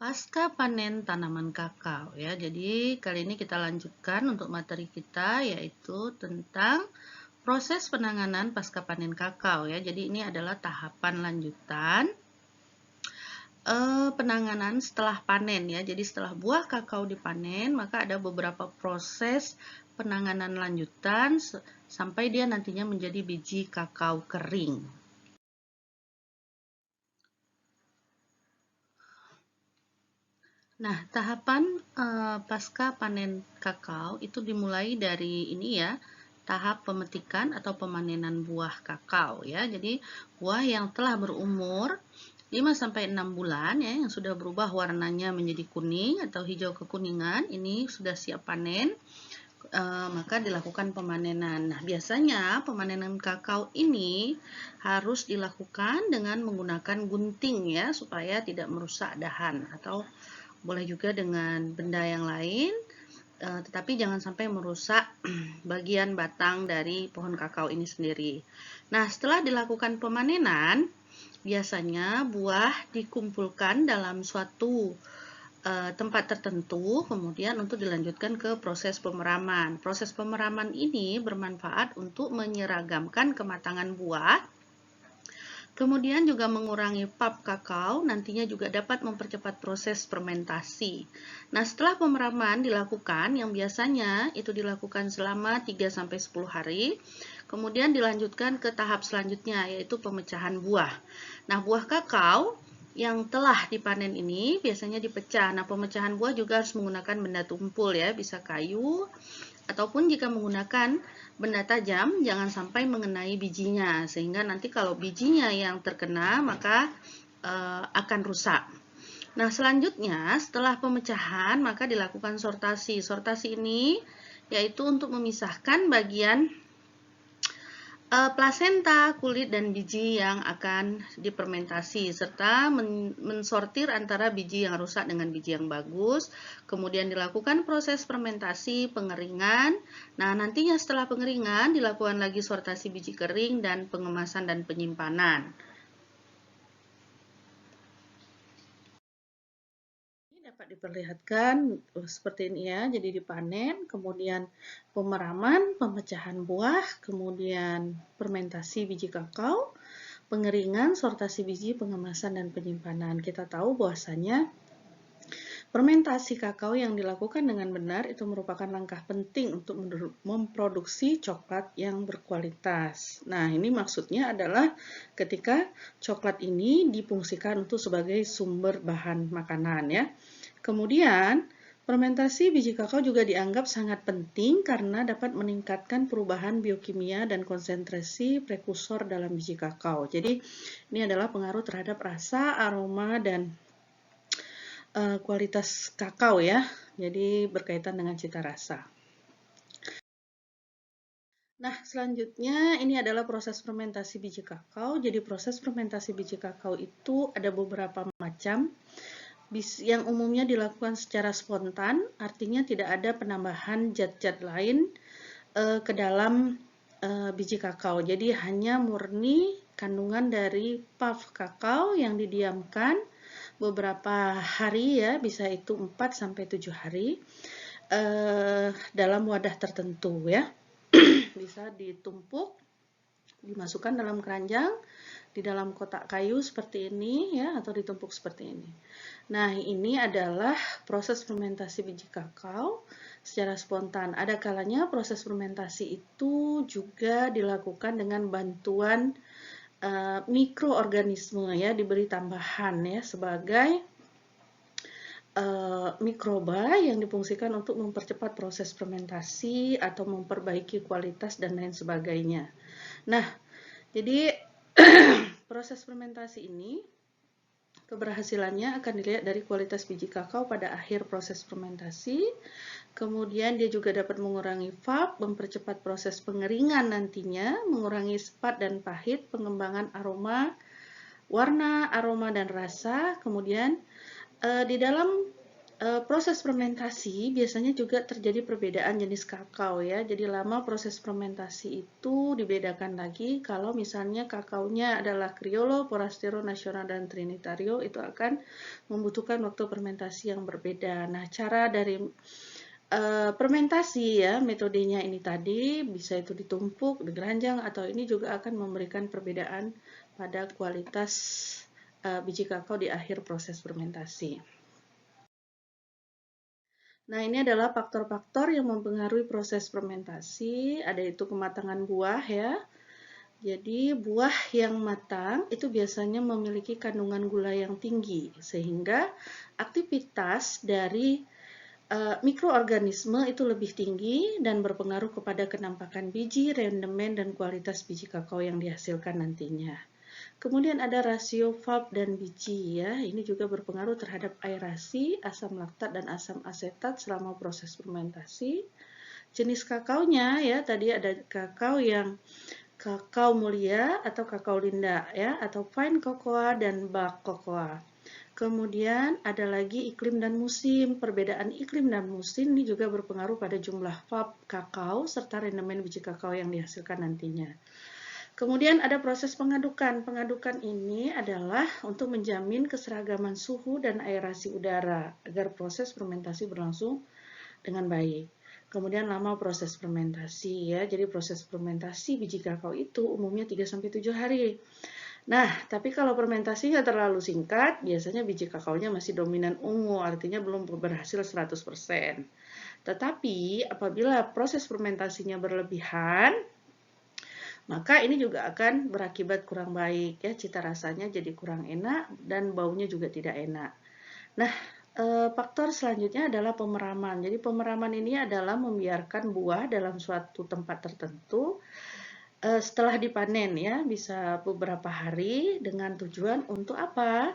Pasca panen tanaman kakao ya. Jadi kali ini kita lanjutkan untuk materi kita yaitu tentang proses penanganan pasca panen kakao ya. Jadi ini adalah tahapan lanjutan penanganan setelah panen ya. Jadi setelah buah kakao dipanen, maka ada beberapa proses penanganan lanjutan sampai dia nantinya menjadi biji kakao kering. Nah, tahapan pasca panen kakao itu dimulai dari ini ya, tahap pemetikan atau pemanenan buah kakao ya. Jadi buah yang telah berumur 5-6 bulan ya, yang sudah berubah warnanya menjadi kuning atau hijau kekuningan, ini sudah siap panen. Maka dilakukan pemanenan. Nah, biasanya pemanenan kakao ini harus dilakukan dengan menggunakan gunting ya, supaya tidak merusak dahan, atau boleh juga dengan benda yang lain, tetapi jangan sampai merusak bagian batang dari pohon kakao ini sendiri. Nah, setelah dilakukan pemanenan, biasanya buah dikumpulkan dalam suatu tempat tertentu, kemudian untuk dilanjutkan ke proses pemeraman. Proses pemeraman ini bermanfaat untuk menyeragamkan kematangan buah, kemudian juga mengurangi pulp kakao, nantinya juga dapat mempercepat proses fermentasi. Nah, setelah pemeraman dilakukan, yang biasanya itu dilakukan selama 3-10 hari, kemudian dilanjutkan ke tahap selanjutnya, yaitu pemecahan buah. Nah, buah kakao yang telah dipanen ini biasanya dipecah. Nah, pemecahan buah juga harus menggunakan benda tumpul ya, bisa kayu, ataupun jika menggunakan benda tajam, jangan sampai mengenai bijinya, sehingga nanti kalau bijinya yang terkena, maka akan rusak. Nah, selanjutnya setelah pemecahan, maka dilakukan sortasi. Sortasi ini yaitu untuk memisahkan bagian plasenta, kulit, dan biji yang akan difermentasi, serta mensortir antara biji yang rusak dengan biji yang bagus. Kemudian dilakukan proses fermentasi, pengeringan. Nah, nantinya setelah pengeringan dilakukan lagi sortasi biji kering dan pengemasan dan penyimpanan. Dapat diperlihatkan seperti ini ya, jadi dipanen, kemudian pemeraman, pemecahan buah, kemudian fermentasi biji kakao, pengeringan, sortasi biji, pengemasan, dan penyimpanan. Kita tahu bahwasanya fermentasi kakao yang dilakukan dengan benar itu merupakan langkah penting untuk memproduksi coklat yang berkualitas. Nah, ini maksudnya adalah ketika coklat ini difungsikan untuk sebagai sumber bahan makanan ya. Kemudian, fermentasi biji kakao juga dianggap sangat penting karena dapat meningkatkan perubahan biokimia dan konsentrasi prekursor dalam biji kakao. Jadi, ini adalah pengaruh terhadap rasa, aroma, dan kualitas kakao ya. Jadi, berkaitan dengan cita rasa. Nah, selanjutnya ini adalah proses fermentasi biji kakao. Jadi, proses fermentasi biji kakao itu ada beberapa macam. Yang umumnya dilakukan secara spontan, artinya tidak ada penambahan zat-zat lain ke dalam biji kakao. Jadi hanya murni kandungan dari pulp kakao yang didiamkan beberapa hari ya, bisa itu 4-7 hari dalam wadah tertentu ya. Bisa ditumpuk, dimasukkan dalam keranjang, di dalam kotak kayu seperti ini ya, atau ditumpuk seperti ini. Nah, ini adalah proses fermentasi biji kakao secara spontan. Ada kalanya proses fermentasi itu juga dilakukan dengan bantuan mikroorganisme ya, diberi tambahan ya sebagai mikroba yang difungsikan untuk mempercepat proses fermentasi atau memperbaiki kualitas dan lain sebagainya. Nah, jadi proses fermentasi ini keberhasilannya akan dilihat dari kualitas biji kakao pada akhir proses fermentasi. Kemudian dia juga dapat mengurangi pulp, mempercepat proses pengeringan nantinya, mengurangi sepat dan pahit, pengembangan aroma, warna, aroma, dan rasa. Kemudian di dalam Proses fermentasi biasanya juga terjadi perbedaan jenis kakao ya. Jadi lama proses fermentasi itu dibedakan lagi. Kalau misalnya kakaonya adalah Criollo, Forastero, Nacional, dan Trinitario, itu akan membutuhkan waktu fermentasi yang berbeda. Nah, cara dari fermentasi ya, metodenya ini tadi bisa itu ditumpuk, digeranjang, atau ini juga akan memberikan perbedaan pada kualitas biji kakao di akhir proses fermentasi. Nah, ini adalah faktor-faktor yang mempengaruhi proses fermentasi. Ada itu kematangan buah ya. Jadi, buah yang matang itu biasanya memiliki kandungan gula yang tinggi, sehingga aktivitas dari mikroorganisme itu lebih tinggi dan berpengaruh kepada kenampakan biji, rendemen, dan kualitas biji kakao yang dihasilkan nantinya. Kemudian ada rasio pulp dan biji ya. Ini juga berpengaruh terhadap aerasi, asam laktat dan asam asetat selama proses fermentasi. Jenis kakaonya ya, tadi ada kakao yang kakao mulia atau kakao linda ya, atau fine cocoa dan bulk cocoa. Kemudian ada lagi iklim dan musim. Perbedaan iklim dan musim ini juga berpengaruh pada jumlah pulp kakao serta rendemen biji kakao yang dihasilkan nantinya. Kemudian ada proses pengadukan. Pengadukan ini adalah untuk menjamin keseragaman suhu dan aerasi udara agar proses fermentasi berlangsung dengan baik. Kemudian lama proses fermentasi ya. Jadi proses fermentasi biji kakao itu umumnya 3-7 hari. Nah, tapi kalau fermentasinya terlalu singkat, biasanya biji kakaonya masih dominan ungu, artinya belum berhasil 100%. Tetapi apabila proses fermentasinya berlebihan, maka ini juga akan berakibat kurang baik ya, cita rasanya jadi kurang enak dan baunya juga tidak enak. Nah, faktor selanjutnya adalah pemeraman. Jadi pemeraman ini adalah membiarkan buah dalam suatu tempat tertentu setelah dipanen ya, bisa beberapa hari dengan tujuan untuk apa?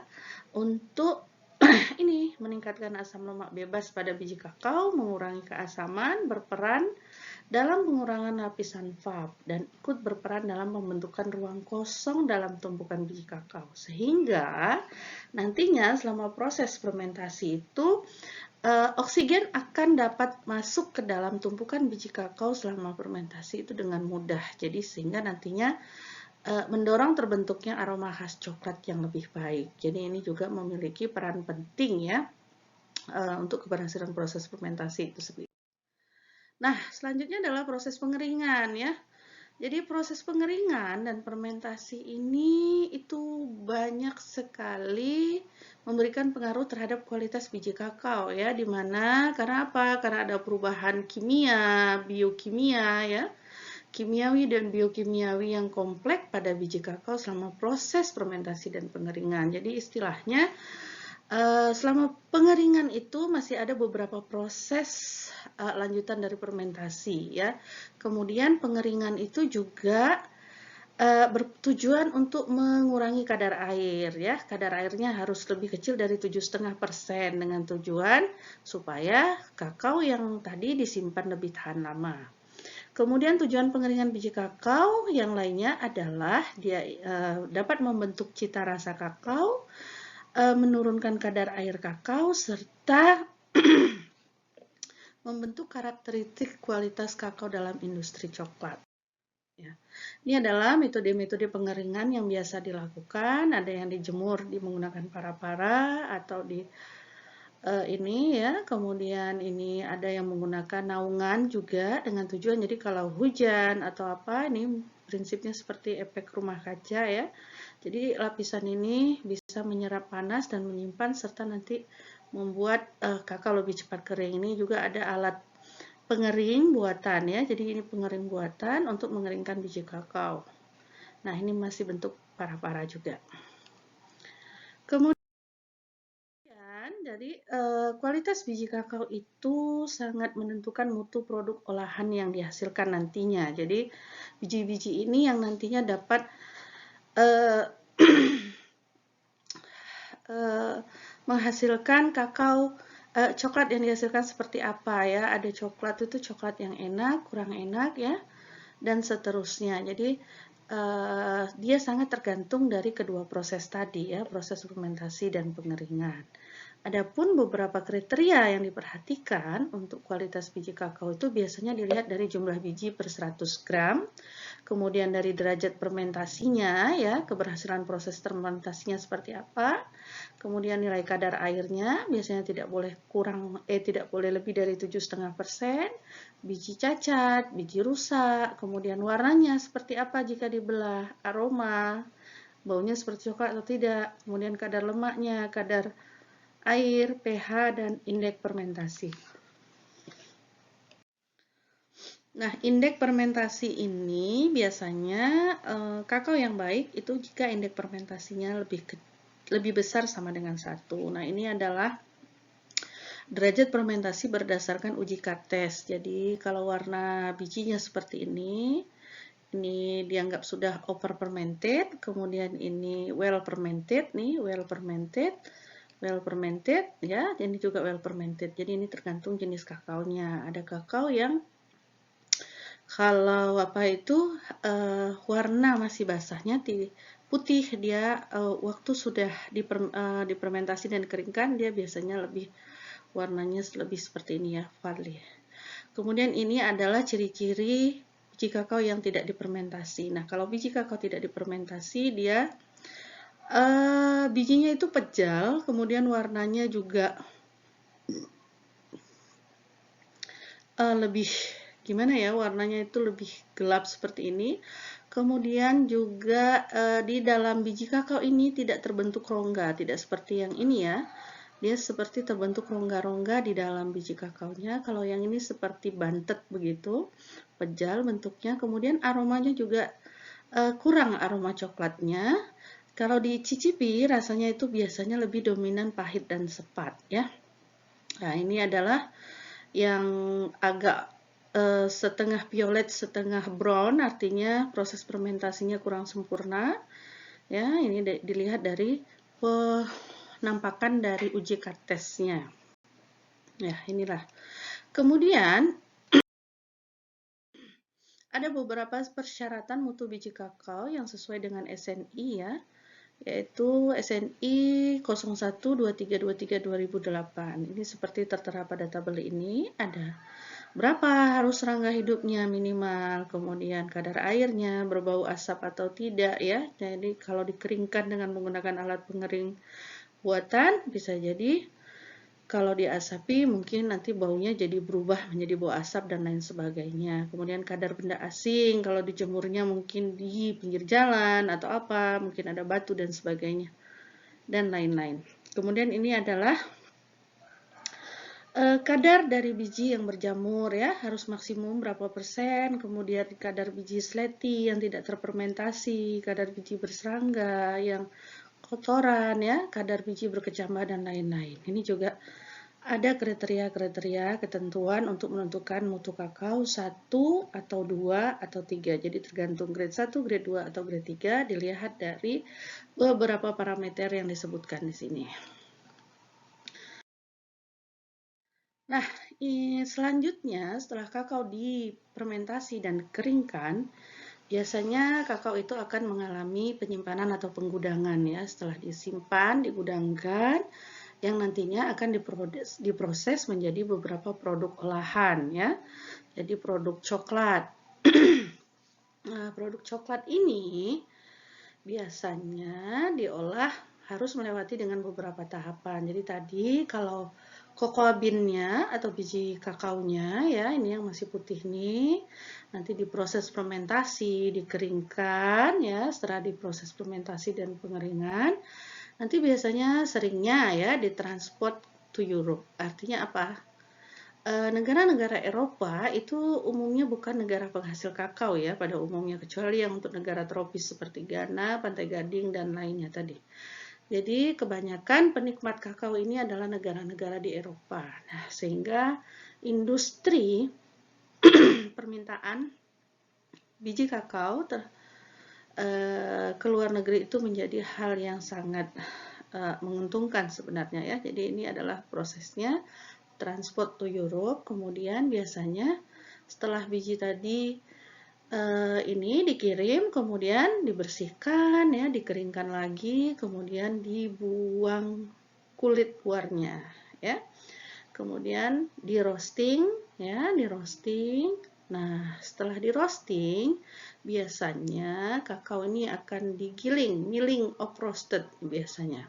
Untuk ini meningkatkan asam lemak bebas pada biji kakao, mengurangi keasaman, berperan dalam pengurangan lapisan pulp dan ikut berperan dalam pembentukan ruang kosong dalam tumpukan biji kakao. Sehingga nantinya selama proses fermentasi itu oksigen akan dapat masuk ke dalam tumpukan biji kakao selama fermentasi itu dengan mudah. Jadi sehingga nantinya mendorong terbentuknya aroma khas coklat yang lebih baik. Jadi ini juga memiliki peran penting ya untuk keberhasilan proses fermentasi itu sendiri. Nah, selanjutnya adalah proses pengeringan ya. Jadi proses pengeringan dan fermentasi ini itu banyak sekali memberikan pengaruh terhadap kualitas biji kakao ya, dimana karena apa? Karena ada perubahan kimia, biokimia ya, kimiawi dan biokimiawi yang kompleks pada biji kakao selama proses fermentasi dan pengeringan. Jadi istilahnya selama pengeringan itu masih ada beberapa proses lanjutan dari fermentasi ya. Kemudian pengeringan itu juga bertujuan untuk mengurangi kadar air ya. Kadar airnya harus lebih kecil dari 7,5% dengan tujuan supaya kakao yang tadi disimpan lebih tahan lama. Kemudian tujuan pengeringan biji kakao yang lainnya adalah dia dapat membentuk cita rasa kakao, menurunkan kadar air kakao, serta membentuk karakteristik kualitas kakao dalam industri coklat. Ya. Ini adalah metode-metode pengeringan yang biasa dilakukan. Ada yang dijemur menggunakan para-para atau di ini ya. Kemudian ini ada yang menggunakan naungan juga dengan tujuan. Jadi kalau hujan atau apa, ini prinsipnya seperti efek rumah kaca ya. Jadi lapisan ini bisa menyerap panas dan menyimpan serta nanti membuat kakao lebih cepat kering. Ini juga ada alat pengering buatan ya. Jadi ini pengering buatan untuk mengeringkan biji kakao. Nah, ini masih bentuk para-para juga. Kemudian dari kualitas biji kakao itu sangat menentukan mutu produk olahan yang dihasilkan nantinya. Jadi biji-biji ini yang nantinya dapat menghasilkan kakao coklat yang dihasilkan seperti apa ya. Ada coklat itu coklat yang enak, kurang enak ya, dan seterusnya. Jadi dia sangat tergantung dari kedua proses tadi ya, proses fermentasi dan pengeringan. Adapun beberapa kriteria yang diperhatikan untuk kualitas biji kakao itu biasanya dilihat dari jumlah biji per 100 gram, kemudian dari derajat fermentasinya, ya, keberhasilan proses fermentasinya seperti apa, kemudian nilai kadar airnya biasanya tidak boleh lebih dari 7,5%, biji cacat, biji rusak, kemudian warnanya seperti apa jika dibelah, aroma, baunya seperti coklat atau tidak, kemudian kadar lemaknya, kadar air, pH, dan indeks fermentasi. Nah, indeks fermentasi ini biasanya kakao yang baik itu jika indeks fermentasinya lebih besar sama dengan 1. Nah, ini adalah derajat fermentasi berdasarkan uji KATES. Jadi, kalau warna bijinya seperti ini dianggap sudah over fermented, kemudian ini well fermented, well fermented, ya, ini juga well fermented. Jadi ini tergantung jenis kakaonya. Ada kakao yang kalau warna masih basahnya putih, dia waktu sudah difermentasi dan dikeringkan, dia biasanya warnanya lebih seperti ini, ya, Farley. Kemudian ini adalah ciri-ciri biji kakao yang tidak difermentasi. Nah, kalau biji kakao tidak difermentasi, dia bijinya itu pejal, kemudian warnanya juga lebih gimana ya, warnanya itu lebih gelap seperti ini. Kemudian juga di dalam biji kakao ini tidak terbentuk rongga, tidak seperti yang ini, ya. Dia seperti terbentuk rongga-rongga di dalam biji kakaonya. Kalau yang ini seperti bantet begitu, pejal bentuknya. Kemudian aromanya juga kurang aroma coklatnya. Kalau dicicipi, rasanya itu biasanya lebih dominan pahit dan sepat, ya. Nah, ini adalah yang agak setengah violet, setengah brown, artinya proses fermentasinya kurang sempurna. Ya, ini dilihat dari penampakan dari uji KATES-nya. Ya, inilah. Kemudian ada beberapa persyaratan mutu biji kakao yang sesuai dengan SNI, ya, yaitu SNI 012323/2008. Ini seperti tertera pada tabel ini, ada berapa harus rangka hidupnya minimal, kemudian kadar airnya, berbau asap atau tidak, ya. Jadi kalau dikeringkan dengan menggunakan alat pengering buatan, bisa jadi kalau diasapi mungkin nanti baunya jadi berubah menjadi bau asap dan lain sebagainya. Kemudian kadar benda asing, kalau dijemurnya mungkin di pinggir jalan atau apa, mungkin ada batu dan sebagainya, dan lain-lain. Kemudian ini adalah kadar dari biji yang berjamur, ya, harus maksimum berapa persen, kemudian kadar biji slety yang tidak terfermentasi, kadar biji berserangga, yang kotoran, ya, kadar biji berkecambah, dan lain-lain. Ini juga ada kriteria-kriteria ketentuan untuk menentukan mutu kakao 1 atau 2 atau 3. Jadi tergantung grade 1, grade 2, atau grade 3 dilihat dari beberapa parameter yang disebutkan di sini. Nah, selanjutnya setelah kakao difermentasi dan dikeringkan, biasanya kakao itu akan mengalami penyimpanan atau penggudangan, ya. Setelah disimpan, digudangkan, yang nantinya akan diproses menjadi beberapa produk olahan, ya. Jadi produk coklat. Nah, produk coklat ini biasanya diolah harus melewati dengan beberapa tahapan. Jadi tadi kalau cocoa bean-nya atau biji kakaonya, ya, ini yang masih putih nih, nanti diproses fermentasi, dikeringkan, ya. Setelah diproses fermentasi dan pengeringan, nanti biasanya seringnya, ya, ditransport to Europe. Artinya apa? Negara-negara Eropa itu umumnya bukan negara penghasil kakao, ya, pada umumnya, kecuali yang untuk negara tropis seperti Ghana, Pantai Gading, dan lainnya tadi. Jadi kebanyakan penikmat kakao ini adalah negara-negara di Eropa. Nah, sehingga industri permintaan biji kakao ke luar negeri itu menjadi hal yang sangat menguntungkan sebenarnya, ya. Jadi ini adalah prosesnya, transport to Europe, kemudian biasanya setelah biji tadi ini dikirim, kemudian dibersihkan, ya, dikeringkan lagi, kemudian dibuang kulit luarnya ya. Kemudian di roasting ya, di roasting. Nah, setelah di roasting, biasanya kakao ini akan digiling, milling of roasted biasanya.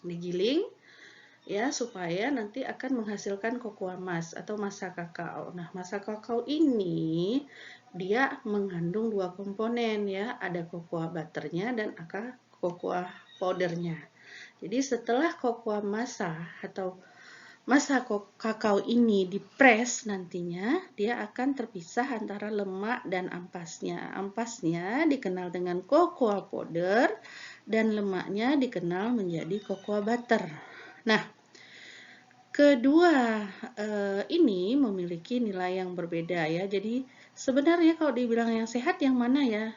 Digiling ya supaya nanti akan menghasilkan cocoa mass atau massa kakao. Nah, massa kakao ini dia mengandung dua komponen ya, ada cocoa butternya dan ada cocoa powdernya. Jadi setelah cocoa massa atau massa kakao ini dipres nantinya, dia akan terpisah antara lemak dan ampasnya. Ampasnya dikenal dengan cocoa powder dan lemaknya dikenal menjadi cocoa butter. Nah, kedua ini memiliki nilai yang berbeda ya. Jadi sebenarnya kalau dibilang yang sehat yang mana ya?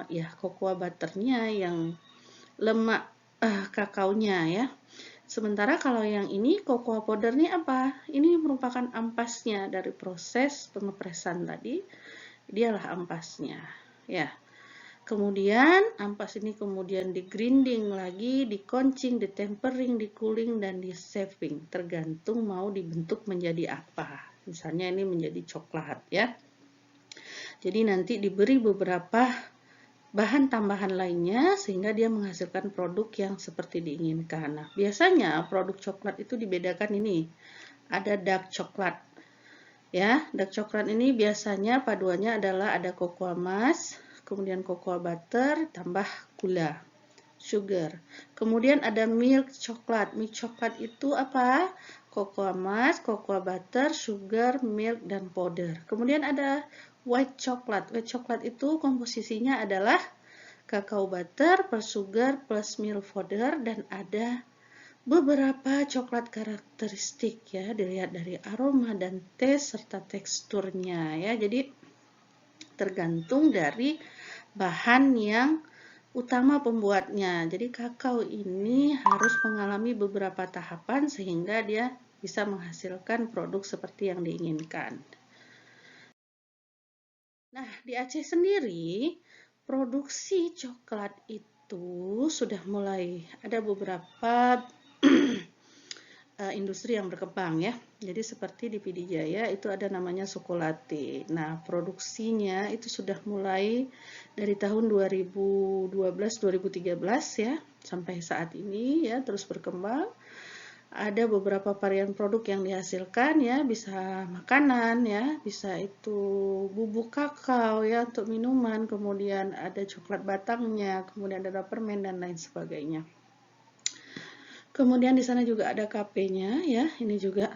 Ya cocoa butternya, yang lemak kakaonya ya. Sementara kalau yang ini cocoa powder ini apa? Ini merupakan ampasnya dari proses pengepresan tadi. Dialah ampasnya ya. Kemudian ampas ini kemudian di grinding lagi, di dikoncing, di tempering, di cooling, dan di shaving. Tergantung mau dibentuk menjadi apa. Misalnya ini menjadi coklat ya. Jadi nanti diberi beberapa bahan tambahan lainnya sehingga dia menghasilkan produk yang seperti diinginkan. Nah, biasanya produk coklat itu dibedakan ini. Ada dark coklat. Ya, dark coklat ini biasanya paduannya adalah ada cocoa mass, kemudian cocoa butter, tambah gula, sugar. Kemudian ada milk coklat. Milk coklat itu apa? Cocoa mass, cocoa butter, sugar, milk, dan powder. Kemudian ada white coklat. White coklat itu komposisinya adalah kakao butter plus sugar plus milk powder, dan ada beberapa coklat karakteristik ya, dilihat dari aroma dan taste serta teksturnya ya. Jadi tergantung dari bahan yang utama pembuatnya. Jadi kakao ini harus mengalami beberapa tahapan sehingga dia bisa menghasilkan produk seperti yang diinginkan. Nah, di Aceh sendiri produksi coklat itu sudah mulai ada beberapa industri yang berkembang ya. Jadi seperti di Pidi Jaya itu ada namanya Sokolate. Nah, produksinya itu sudah mulai dari tahun 2012-2013 ya, sampai saat ini ya terus berkembang. Ada beberapa varian produk yang dihasilkan ya, bisa makanan ya, bisa itu bubuk kakao ya untuk minuman, kemudian ada coklat batangnya, kemudian ada permen dan lain sebagainya. Kemudian di sana juga ada kafenya ya, ini juga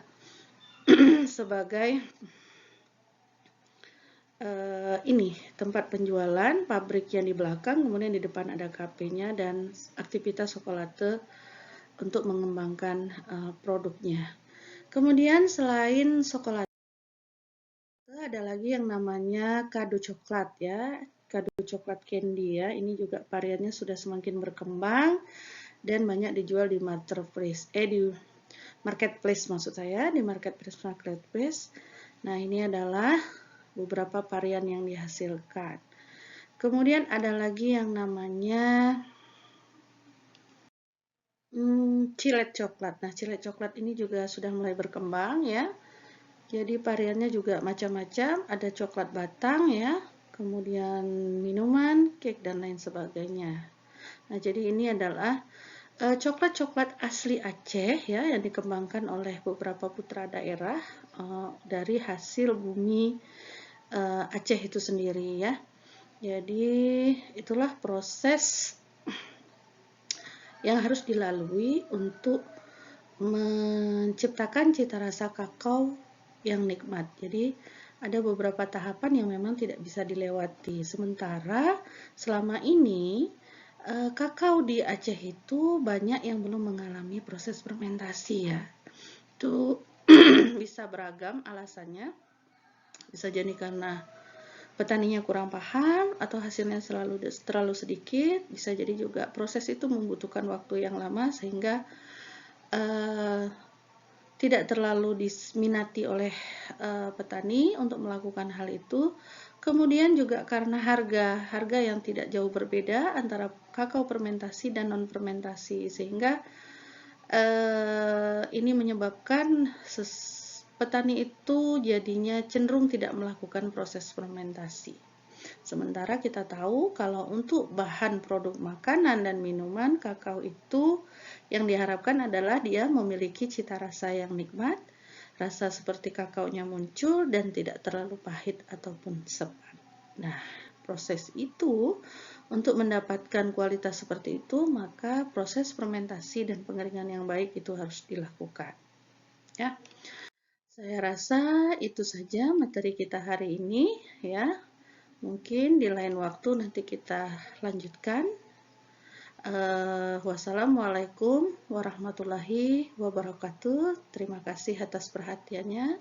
sebagai ini tempat penjualan, pabrik yang di belakang, kemudian di depan ada kafenya dan aktivitas Sokolate untuk mengembangkan produknya. Kemudian selain Sokolate ada lagi yang namanya kado coklat ya, kado coklat candy ya. Ini juga variannya sudah semakin berkembang dan banyak dijual di marketplace, di marketplace maksud saya, di marketplace. Nah, ini adalah beberapa varian yang dihasilkan. Kemudian ada lagi yang namanya cilet coklat. Nah, cilet coklat ini juga sudah mulai berkembang ya. Jadi variannya juga macam-macam, ada coklat batang ya, kemudian minuman, cake, dan lain sebagainya. Nah, jadi ini adalah coklat-coklat asli Aceh ya, yang dikembangkan oleh beberapa putra daerah dari hasil bumi Aceh itu sendiri ya. Jadi itulah proses yang harus dilalui untuk menciptakan cita rasa kakao yang nikmat. Jadi ada beberapa tahapan yang memang tidak bisa dilewati. Sementara selama ini kakao di Aceh itu banyak yang belum mengalami proses fermentasi ya. Itu bisa beragam alasannya. Bisa jadi karena petaninya kurang paham atau hasilnya terlalu sedikit. Bisa jadi juga proses itu membutuhkan waktu yang lama sehingga tidak terlalu diminati oleh petani untuk melakukan hal itu. Kemudian juga karena harga yang tidak jauh berbeda antara kakao fermentasi dan non fermentasi, sehingga ini menyebabkan petani itu jadinya cenderung tidak melakukan proses fermentasi. Sementara kita tahu kalau untuk bahan produk makanan dan minuman, kakao itu yang diharapkan adalah dia memiliki cita rasa yang nikmat, rasa seperti kakaonya muncul dan tidak terlalu pahit ataupun sepet. Nah, proses itu untuk mendapatkan kualitas seperti itu, maka proses fermentasi dan pengeringan yang baik itu harus dilakukan. Ya. Saya rasa itu saja materi kita hari ini ya. Mungkin di lain waktu nanti kita lanjutkan. Wassalamualaikum warahmatullahi wabarakatuh. Terima kasih atas perhatiannya.